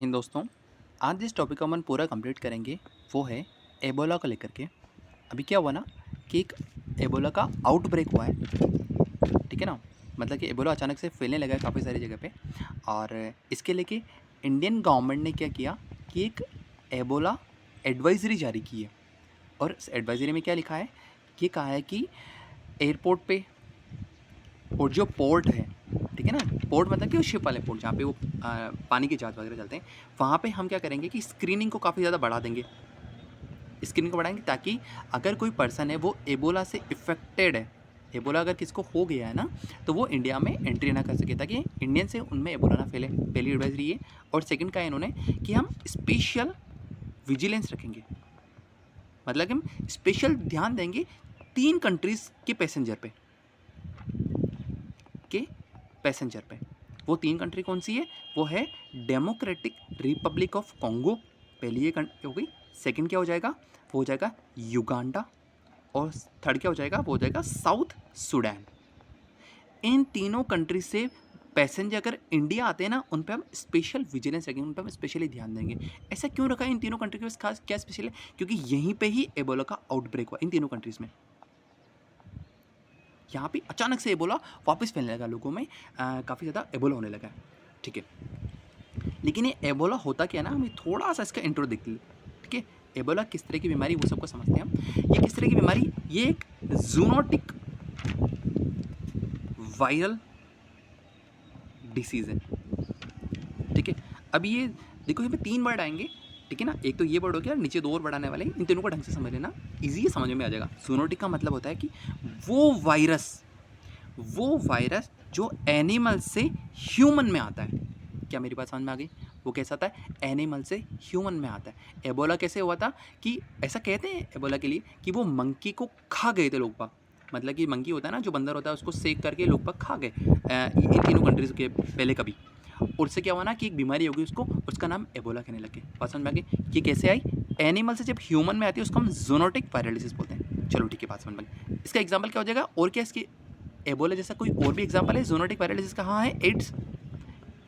इन दोस्तों, आज जिस टॉपिक को हम पूरा कंप्लीट करेंगे वो है एबोला को लेकर के। अभी क्या हुआ ना कि एक एबोला का आउटब्रेक हुआ है, ठीक है ना। मतलब कि एबोला अचानक से फैलने लगा है काफ़ी सारी जगह पे। और इसके लेके इंडियन गवर्नमेंट ने क्या किया कि एक एबोला एडवाइजरी जारी की है। और इस एडवाइजरी में क्या लिखा है, ये कहा है कि एयरपोर्ट पे और जो पोर्ट है, ठीक है ना, पोर्ट मतलब कि वो शिप वाले पोर्ट जहाँ पे वो पानी के जहाज वगैरह चलते हैं, वहाँ पे हम क्या करेंगे कि स्क्रीनिंग को काफ़ी ज़्यादा बढ़ा देंगे। स्क्रीनिंग को बढ़ाएंगे ताकि अगर कोई पर्सन है वो एबोला से इफेक्टेड है, एबोला अगर किसको हो गया है ना, तो वो इंडिया में एंट्री ना कर सके ताकि इंडियन से उनमें एबोला ना फैले। पहली एडवाइजरी ये। और सेकंड का इन्होंने कि हम स्पेशल विजिलेंस रखेंगे, मतलब कि हम स्पेशल ध्यान देंगे 3 कंट्रीज़ के पैसेंजर पे। वो 3 कंट्री कौन सी है? वो है डेमोक्रेटिक रिपब्लिक ऑफ कॉन्गो, पहली ये हो गई। सेकंड क्या हो जाएगा? वो हो जाएगा युगांडा। और थर्ड क्या हो जाएगा? वो हो जाएगा साउथ सूडान। इन तीनों कंट्री से पैसेंजर अगर इंडिया आते हैं ना, उन पर हम स्पेशल विजिलेंस रखेंगे, उन पर हम स्पेशली ध्यान देंगे। ऐसा क्यों रखा है इन तीनों कंट्री के पास? खास क्या स्पेशल है? क्योंकि यहीं पे ही एबोला का आउटब्रेक हुआ, इन तीनों कंट्रीज़ में। यहाँ पे अचानक से एबोला वापस फैलने लगा, लोगों में काफ़ी ज़्यादा एबोला होने लगा है, ठीक है। लेकिन ये एबोला होता क्या है ना, हमें थोड़ा सा इसका इंट्रो देख लीजिए, ठीक है। एबोला किस तरह की बीमारी, वो सबको समझते हैं हम। ये किस तरह की बीमारी? ये एक जूनोटिक वायरल डिसीज़ है, ठीक है। अब ये देखो, यहाँ पे 3 वर्ड आएंगे, ठीक है ना। एक तो ये वर्ड हो गया, नीचे 2 और वर्ड आने वाले हैं। इन तीनों को ढंग से समझ लेना, ईजी है, समझ में आ जाएगा। जूनोटिक का मतलब होता है कि वो वायरस जो एनिमल से ह्यूमन में आता है। क्या मेरी बात समझ में आ गई? वो कैसा आता है? एनिमल से ह्यूमन में आता है। एबोला कैसे हुआ था कि ऐसा कहते हैं एबोला के लिए कि वो मंकी को खा गए थे लोग बाग। मतलब कि मंकी होता है ना, जो बंदर होता है, उसको सेक करके लोग बाग खा गए इन तीनों कंट्रीज़ के पहले कभी। और उससे क्या हुआ ना कि एक बीमारी होगी उसको, उसका नाम एबोला कहने लगे। बात समझ में आ गई? ये कैसे आई? एनिमल से जब ह्यूमन में आती है उसको हम जूनोटिक वायरल डिसीज बोलते हैं। चलो ठीक है, बात समझ में आ गई। इसका एग्जाम्पल क्या हो जाएगा? और क्या इसकी एबोला जैसा कोई और भी एग्जाम्पल है जूनोटिक वायरल डिसीज का? हाँ है, एड्स।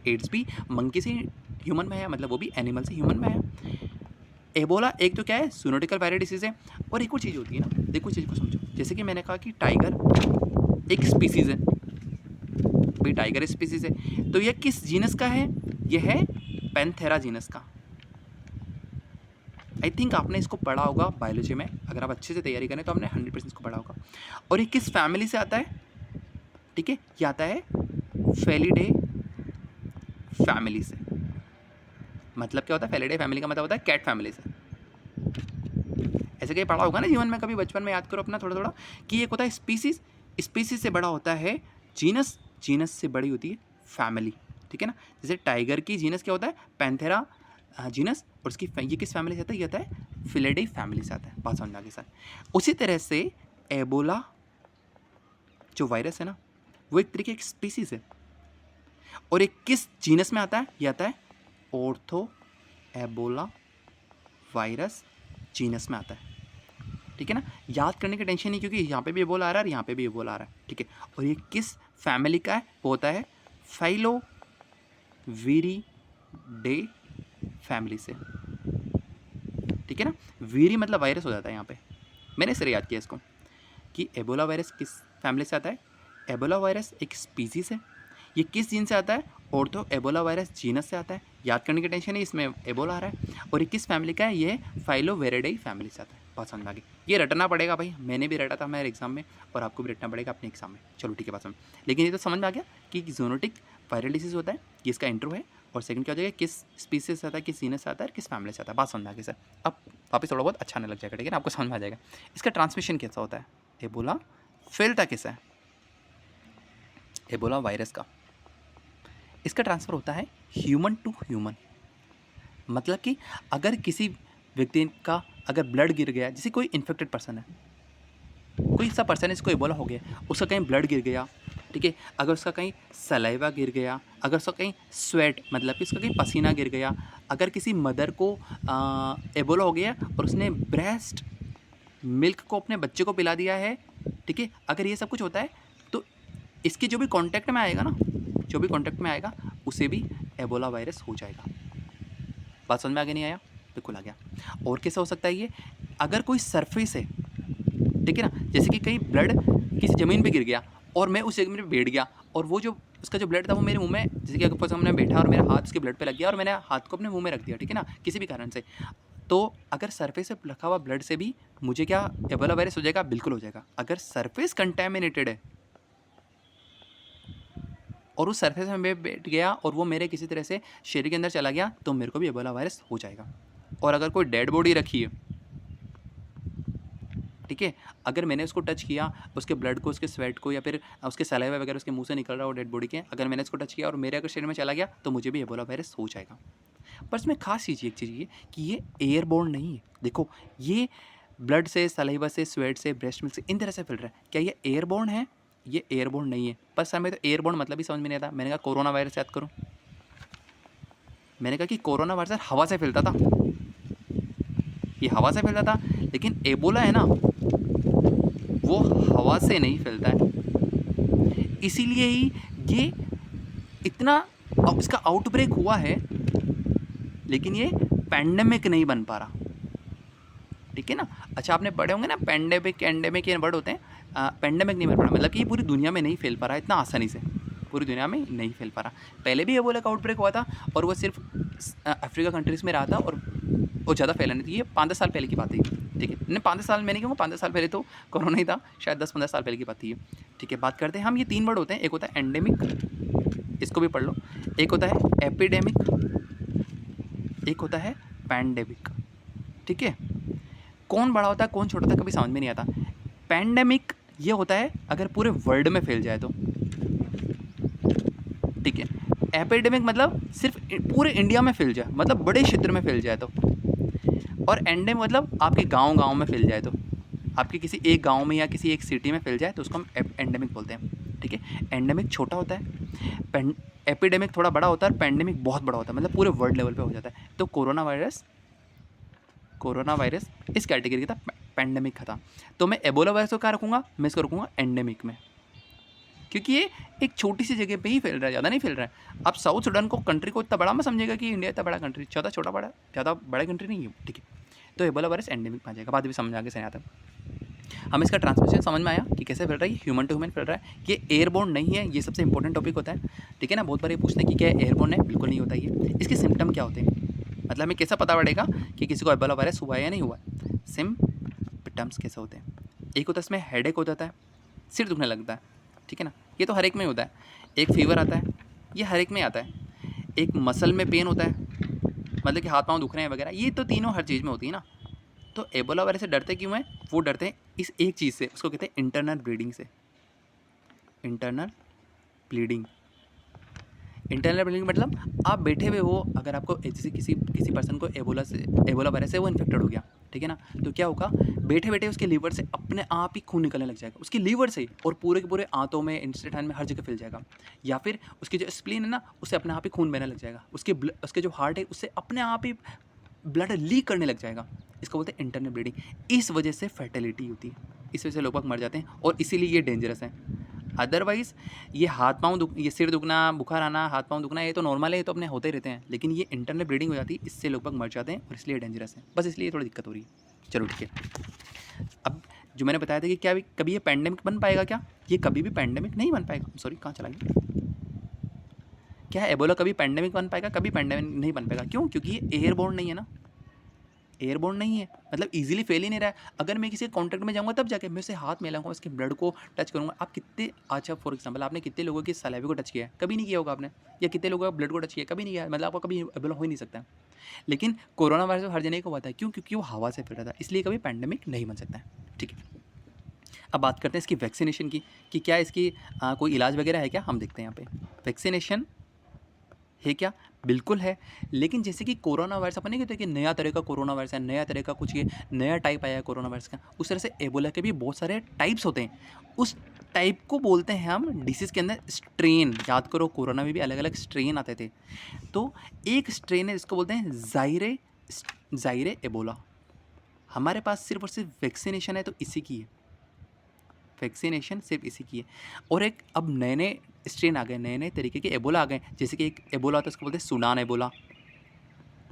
एड्स भी मंकी से ह्यूमन में है, मतलब वो भी एनिमल से ह्यूमन में है। एबोला एक तो क्या है? जूनोटिकल वायरल डिसीज है। और एक और चीज़ होती है ना, देखो चीज़ को समझो। जैसे कि मैंने कहा कि टाइगर एक स्पीसीज़ है, भाई टाइगर स्पीसीज़ है, तो यह किस जीनस का है? यह है पैंथेरा जीनस का। आई थिंक आपने इसको पढ़ा होगा बायोलॉजी में, अगर आप अच्छे से तैयारी करें तो आपने 100% इसको पढ़ा होगा। और ये किस फैमिली से आता है? ठीक है, ये आता है फेलिडे फैमिली से। मतलब क्या होता है? फेलिडे फैमिली का मतलब होता है कैट फैमिली से। ऐसे कहीं पढ़ा होगा ना जीवन में, कभी बचपन में याद करो अपना थोड़ा थोड़ा, कि एक होता है स्पीसीज, स्पीसीज से बड़ा होता है जीनस, जीनस से बड़ी होती है फैमिली, ठीक है ना। जैसे टाइगर की जीनस क्या होता है? Panthera genus. और उसकी ये किस फैमिली से आता है? ये आता है फिलिडे फैमिली से आता है। बात समझ में आ गई सर? उसी तरह से एबोला जो वायरस है ना, वो एक तरीके की स्पीसीज है। और एक किस जीनस में आता है? ये आता है ऑर्थो एबोला वायरस जीनस में आता है, ठीक है ना। याद करने की टेंशन नहीं, क्योंकि यहाँ पे भी एबोला आ रहा है और यहाँ पे भी एबोला आ रहा है, ठीक है। और ये किस फैमिली का है? वो होता है फाइलोवीरिडे फैमिली से, ठीक है ना। वीरी मतलब वायरस हो जाता है यहाँ पे। मैंने सिर्फ याद किया इसको कि एबोला वायरस किस फैमिली से आता है। एबोला वायरस एक स्पीसीज है। ये किस जीन से आता है? ऑर्थो एबोला वायरस जीनस से आता है। याद करने की टेंशन है, इसमें एबोला आ रहा है। और ये किस फैमिली का है? ये फाइलोवेरिडाई फैमिली से आता है। बहुत समझ में आ गई? ये रटना पड़ेगा भाई, मैंने भी रटा था मेरे एग्जाम में, और आपको भी रटना पड़ेगा अपने एग्जाम में। चलो ठीक है, बात समझ। लेकिन ये तो समझ में आ गया कि जूनोटिक वायरल डिसीज होता है, ये इसका इंट्रो है। और सेकंड क्या हो जाएगा? किस स्पीसीज से आता है, किस जीनस से आता है, किस फैमिली से आता है। बात समझ में आ गई सर? अब वापस थोड़ा बहुत अच्छा नहीं लग जाएगा, ठीक है ना, आपको समझ में आ जाएगा। इसका ट्रांसमिशन कैसा होता है? एबोला फैलता कैसा है? एबोला वायरस का इसका ट्रांसफ़र होता है ह्यूमन टू ह्यूमन। मतलब कि अगर किसी व्यक्ति का अगर ब्लड गिर गया, जैसे कोई इन्फेक्टेड पर्सन है, कोई ऐसा पर्सन है जिसको एबोला हो गया, उसका कहीं ब्लड गिर गया, ठीक है, अगर उसका कहीं सलाइवा गिर गया, अगर उसका कहीं स्वेट मतलब कि उसका कहीं पसीना गिर गया, अगर किसी मदर को एबोला हो गया और उसने ब्रेस्ट मिल्क को अपने बच्चे को पिला दिया है, ठीक है, अगर ये सब कुछ होता है तो इसके जो भी कांटेक्ट में आएगा ना, जो भी कांटेक्ट में आएगा उसे भी एबोला वायरस हो जाएगा। बात समझ में आगे नहीं आया? बिल्कुल आ गया। और कैसे हो सकता है ये? अगर कोई सरफेस है, ठीक है ना, जैसे कि कहीं ब्लड किसी ज़मीन पे गिर गया और मैं उस जमीन पे बैठ गया और वो जो उसका जो ब्लड था वो मेरे मुंह में, जैसे कि अगर मैं बैठा और मेरा हाथ उसके ब्लड पे लग गया और मैंने हाथ को अपने मुंह में रख दिया, ठीक है ना, किसी भी कारण से, तो अगर सरफेस पे रखा हुआ ब्लड से भी मुझे क्या एबोला वायरस हो जाएगा? बिल्कुल हो जाएगा। अगर सरफेस कंटेमिनेटेड है और उस सरफेस में मैं बैठ गया और वो मेरे किसी तरह से शरीर के अंदर चला गया तो मेरे को भी एबोला वायरस हो जाएगा। और अगर कोई डेड बॉडी रखी है, ठीक है, अगर मैंने उसको टच किया, उसके ब्लड को, उसके स्वेट को, या फिर उसके सलाइवा वगैरह उसके मुंह से निकल रहा हो डेड बॉडी के, अगर मैंने उसको टच किया और मेरे अगर शरीर में चला गया तो मुझे भी एबोला वायरस हो जाएगा। पर इसमें खास चीज़ एक चीज़ ये कि ये एयरबोर्न नहीं है। देखो, ये ब्लड से, सलाइवा से, स्वेट से, ब्रेस्ट मिल्क से, इन तरह से फैल रहा है। क्या ये एयरबोर्न है? ये एयरबोर्न नहीं है। पर समय तो एयरबोर्न मतलब ही समझ में नहीं आता। मैंने कहा कोरोना वायरस याद करो, मैंने कहा कि कोरोना वायरस हवा से फैलता था, ये हवा से फैलता था, लेकिन एबोला है ना, वो हवा से नहीं फैलता है। इसीलिए ही ये इतना इसका आउटब्रेक हुआ है, लेकिन ये पैंडेमिक नहीं बन पा रहा, ठीक है ना। अच्छा, आपने पढ़े होंगे ना, पैंडेमिक, एंडेमिक ये वर्ड होते हैं। पैंडेमिक नहीं बन पा रहा मतलब कि ये पूरी दुनिया में नहीं फैल पा रहा इतना आसानी से, पूरी दुनिया में नहीं फैल पा रहा। पहले भी एबोला का आउटब्रेक हुआ था और वो सिर्फ अफ्रीका कंट्रीज़ में रहा था और वो ज़्यादा फैला नहीं थी। ये 5-10 साल पहले की बात है, ठीक है। नहीं, 5-10 साल मैंने कहूँगा, 5-10 साल पहले तो कोरोना ही था, शायद 10-15 साल पहले की बात थी, ठीक है। बात करते हैं हम, ये 3 वर्ड होते हैं। एक होता है एंडेमिक, इसको भी पढ़ लो। एक होता है एपिडेमिक, एक होता है पैंडेमिक, ठीक है। कौन बड़ा होता है कौन छोटा होता है कभी समझ में नहीं आता। पैंडेमिक ये होता है अगर पूरे वर्ल्ड में फैल जाए तो, ठीक है। एपिडेमिक मतलब सिर्फ पूरे इंडिया में फैल जाए, मतलब बड़े क्षेत्र में फैल जाए तो। और एंडेमिक मतलब आपके गांव में फैल जाए तो, आपके किसी एक गांव में या किसी एक सिटी में फैल जाए तो उसको हम एंडेमिक बोलते हैं, ठीक है। एंडेमिक छोटा होता है, एपिडेमिक थोड़ा बड़ा होता है, और पैंडेमिक बहुत बड़ा होता है, मतलब पूरे वर्ल्ड लेवल पे हो जाता है। तो कोरोना वायरस इस कैटेगरी का था, पैंडेमिक का था। तो मैं एबोला वायरस को क्या रखूँगा? मैं इसको रखूँगा एंडेमिक में, क्योंकि ये एक छोटी सी जगह पे ही फैल रहा है, ज़्यादा नहीं फैल रहा है। आप साउथ सुडान को, कंट्री को इतना बड़ा मत समझेगा कि इंडिया इतना बड़ा कंट्री, ज़्यादा बड़ा कंट्री नहीं है, ठीक है। तो एबोला वायरस एंडेमिक में आ जाएगा, बाद भी समझ आगे से आता है। हमें इसका ट्रांसमिशन समझ में आया कि कैसे फैल रहा है, ह्यूमन टू ह्यूमन फैल रहा है, ये एयरबोर्न नहीं है। ये सबसे इंपॉर्टेंट टॉपिक होता है, ठीक है ना। बहुत बार ये पूछते हैं कि क्या एयरबोर्न है? बिल्कुल नहीं होता ये। इसके सिम्टम क्या होते हैं, मतलब हमें कैसा पता पड़ेगा कि किसी को एबोला वायरस हुआ है या नहीं हुआ है? सिम्पटम्स कैसे होते हैं? एक होता है इसमें हेडेक हो जाता है, सिर दुखने लगता है, ठीक है ना, ये तो हर एक में होता है। एक फीवर आता है, ये हर एक में आता है। एक मसल में पेन होता है, मतलब कि हाथ पाँव दुख रहे हैं वगैरह, ये तो तीनों हर चीज़ में होती है ना। तो एबोला वायरस से डरते क्यों हैं? वो डरते हैं इस एक चीज़ से, उसको कहते हैं इंटरनल ब्लीडिंग से। इंटरनल ब्लीडिंग मतलब आप बैठे हुए हो, अगर आपको जैसे किसी पर्सन को एबोला वायरस से वो इन्फेक्टेड हो गया, ठीक है ना, तो क्या होगा? बैठे बैठे उसके लीवर से अपने आप ही खून निकलने लग जाएगा, उसके लीवर से, और पूरे के पूरे आंतों में, इंटेस्टाइन में, हर जगह फैल जाएगा। या फिर उसकी जो स्प्लीन है ना, उससे अपने आप ही खून बहने लग जाएगा, उसके जो हार्ट है उससे अपने आप ही ब्लड लीक करने लग जाएगा। इसको बोलते हैं इंटरनल ब्लीडिंग। इस वजह से फर्टिलिटी होती है, इस वजह से लोग मर जाते हैं, और इसीलिए ये डेंजरस है। अदरवाइज़ ये ये सिर दुखना, बुखार आना, हाथ पाँव दुखना, ये तो नॉर्मल है, ये तो अपने होते ही रहते हैं। लेकिन ये इंटरनल ब्लीडिंग हो जाती है, इससे लोग मर जाते हैं, और इसलिए डेंजरस है। बस इसलिए थोड़ी दिक्कत हो रही है। चलो ठीक है। अब जो मैंने बताया था कि क्या कभी ये पैंडेमिक बन पाएगा क्या? ये कभी भी पैंडेमिक नहीं बन पाएगा। सॉरी, कहाँ चला गया? क्या एबोला कभी पैंडेमिक बन पाएगा? कभी पैंडेमिक नहीं बन पाएगा। क्यों? क्योंकि ये एयरबोर्न नहीं है ना, एयरबोर्न नहीं है, मतलब इजीली फैल ही नहीं रहा है। अगर मैं किसी कॉन्टैक्ट में जाऊंगा तब जाके मैं उसे हाथ मिलाऊंगा, उसके ब्लड को टच करूंगा। आप कितने, अच्छा फॉर एग्जांपल, आपने कितने लोगों की सलाइवा को टच किया है? कभी नहीं किया होगा आपने। या कितने लोगों का ब्लड को टच किया है? कभी नहीं किया, मतलब आपको कभी एबोला हो ही नहीं सकता। लेकिन कोरोना वायरस हर जगह को हुआ था। क्यों? क्योंकि वो हवा से फैल रहा था, इसलिए कभी पैंडेमिक नहीं बन सकता है, ठीक है। अब बात करते हैं इसकी वैक्सीनेशन की, कि क्या इसकी कोई इलाज वगैरह है क्या? हम देखते हैं यहाँ पे वैक्सीनेशन है क्या? बिल्कुल है। लेकिन जैसे कि कोरोना वायरस, अपन नहीं कहते कि नया तरह का कोरोना वायरस है, नया तरह का कुछ, ये नया टाइप आया है कोरोना वायरस का, उस तरह से एबोला के भी बहुत सारे टाइप्स होते हैं। उस टाइप को बोलते हैं हम डिसीज़ के अंदर स्ट्रेन। याद करो, कोरोना में भी अलग अलग स्ट्रेन आते थे। तो एक स्ट्रेन है जिसको बोलते हैं जाइरे एबोला। हमारे पास सिर्फ और सिर्फ वैक्सीनेशन है तो इसी की है, वैक्सीनेशन सिर्फ इसी की है। और एक अब नए नए स्ट्रेन आ गए, नए नए तरीके के एबोला आ गए। जैसे कि एक एबोला होता है, उसको बोलते हैं सूडान एबोला,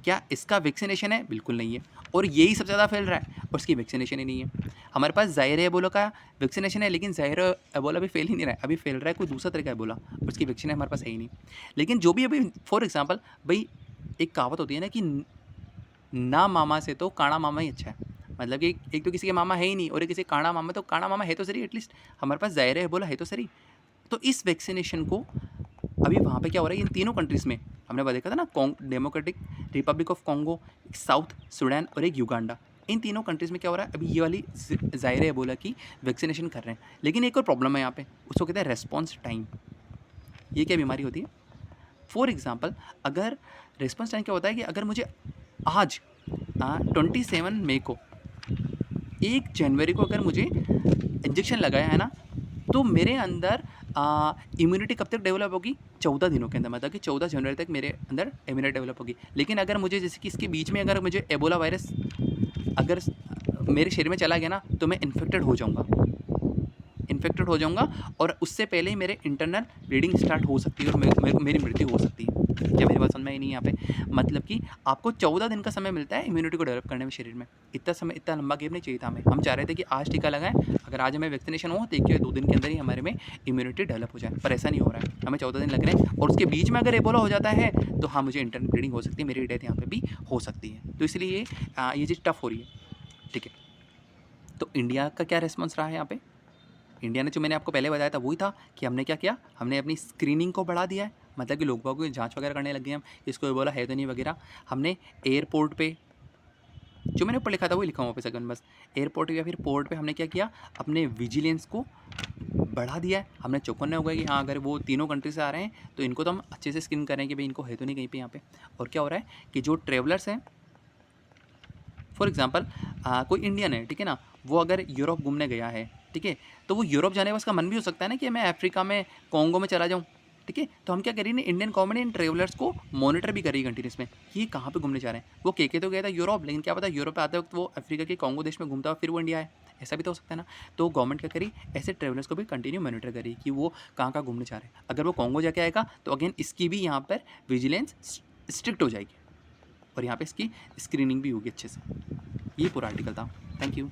क्या इसका वैक्सीनेशन है? बिल्कुल नहीं है। और यही सबसे ज़्यादा फैल रहा है और इसकी वैक्सीनेशन ही नहीं है। हमारे पास ज़ाइर एबोला का वैक्सीनेशन है, लेकिन ज़ाइर एबोला अभी फैल ही नहीं रहा है, अभी फैल रहा है कोई दूसरा तरीका एबोला और उसकी वैक्सीन हमारे पास है ही नहीं। लेकिन जो भी अभी फॉर एग्जांपल भाई एक कहावत होती है ना कि ना मामा से तो काणा मामा ही अच्छा है। मतलब कि एक तो किसी के मामा है ही नहीं और एक किसी काणा मामा, तो काणा मामा है तो सही एटलीस्ट, हमारे पास ज़ाइर एबोला है तो सही। तो इस वैक्सीनेशन को अभी वहाँ पे क्या हो रहा है, इन तीनों कंट्रीज़ में हमने देखा था ना, democratic Republic of Congo, south Sudan और एक युगांडा, इन तीनों कंट्रीज़ में क्या हो रहा है, अभी ये वाली ज़ाइर एबोला की वैक्सीनेशन कर रहे हैं। लेकिन एक और प्रॉब्लम है यहाँ पे, उसको कहते हैं रेस्पॉन्स टाइम। ये क्या बीमारी होती है? फॉर एग्जाम्पल अगर रेस्पॉन्स टाइम क्या होता है कि अगर मुझे आज 27 मई को, 1 जनवरी को अगर मुझे इंजेक्शन लगाया है ना, तो मेरे अंदर इम्यूनिटी कब तक डेवलप होगी? 14 दिनों के अंदर, मतलब कि 14 जनवरी तक मेरे अंदर इम्यूनिटी डेवलप होगी। लेकिन अगर मुझे जैसे कि इसके बीच में अगर मुझे एबोला वायरस अगर मेरे शरीर में चला गया ना, तो मैं इन्फेक्टेड हो जाऊंगा और उससे पहले ही मेरे इंटरनल ब्लीडिंग स्टार्ट हो सकती है और मेरी मृत्यु हो सकती है। क्या मेरी बात समझ में आई नहीं यहाँ पे? मतलब कि आपको 14 दिन का समय मिलता है इम्यूनिटी को डेवलप करने में शरीर में। इतना लंबा गैप नहीं चाहिए था हमें। हम चाह रहे थे कि आज टीका लगाएं, अगर आज हमें वैक्सीनेशन हो, देखिए 2 दिन के अंदर ही हमारे में इम्यूनिटी डेवलप हो जाए, पर ऐसा नहीं हो रहा है। हमें 14 दिन लग रहे हैं और उसके बीच में अगर एबोला हो जाता है तो हाँ, मुझे इंटरनल ब्लीडिंग हो सकती है, मेरी डेथ यहाँ पर भी हो सकती है। तो इसलिए ये चीज़ टफ हो रही है। ठीक है, तो इंडिया का क्या रिस्पॉन्स रहा है यहाँ पे? इंडिया ने, जो मैंने आपको पहले बताया था, वही था कि हमने क्या किया, हमने अपनी स्क्रीनिंग को बढ़ा दिया है। मतलब कि लोगों को जांच वगैरह करने लग गए हम, इसको एबोला है तो नहीं वगैरह। हमने एयरपोर्ट पे, जो मैंने ऊपर लिखा था वही लिखा हूँ वापस अगन बस, एयरपोर्ट या फिर पोर्ट पे हमने क्या किया, अपने विजिलेंस को बढ़ा दिया है। हमने चौकन्ने हो गए कि हाँ, अगर वो तीनों कंट्री से आ रहे हैं तो इनको तो हम अच्छे से स्क्रीन करें कि भाई इनको है तो नहीं कहीं पे यहाँ पे। और क्या हो रहा है कि जो ट्रेवलर्स हैं, फॉर एग्जाम्पल कोई इंडियन है, ठीक है ना, वो अगर यूरोप घूमने गया है, ठीक है, तो वो यूरोप जाने का उसका मन भी हो सकता है ना कि मैं अफ्रीका में कॉन्गो में चला जाऊँ। ठीक है, तो हम क्या कर रही है, इंडियन गवर्नमेंट इन ट्रेवलर्स को मॉनिटर भी कर रही है कंटिन्यूस में, ये कहाँ पे घूमने जा रहे हैं। वो के तो गया था यूरोप, लेकिन क्या पता यूरोप पे आते वक्त वो अफ्रीका के कॉन्गो देश में घूमता हुआ फिर वो इंडिया आए, ऐसा भी तो हो सकता है ना। तो गवर्नमेंट क्या करी, ऐसे ट्रेवलर्स को भी कंटिन्यू मॉनिटर करी कि वो कहाँ कहाँ घूमने जा रहे हैं। अगर वो कॉन्गो जाके आएगा तो अगेन इसकी भी यहाँ पर विजिलेंस स्ट्रिक्ट हो जाएगी और यहाँ पे इसकी स्क्रीनिंग भी होगी अच्छे से। ये पूरा आर्टिकल था। Thank you.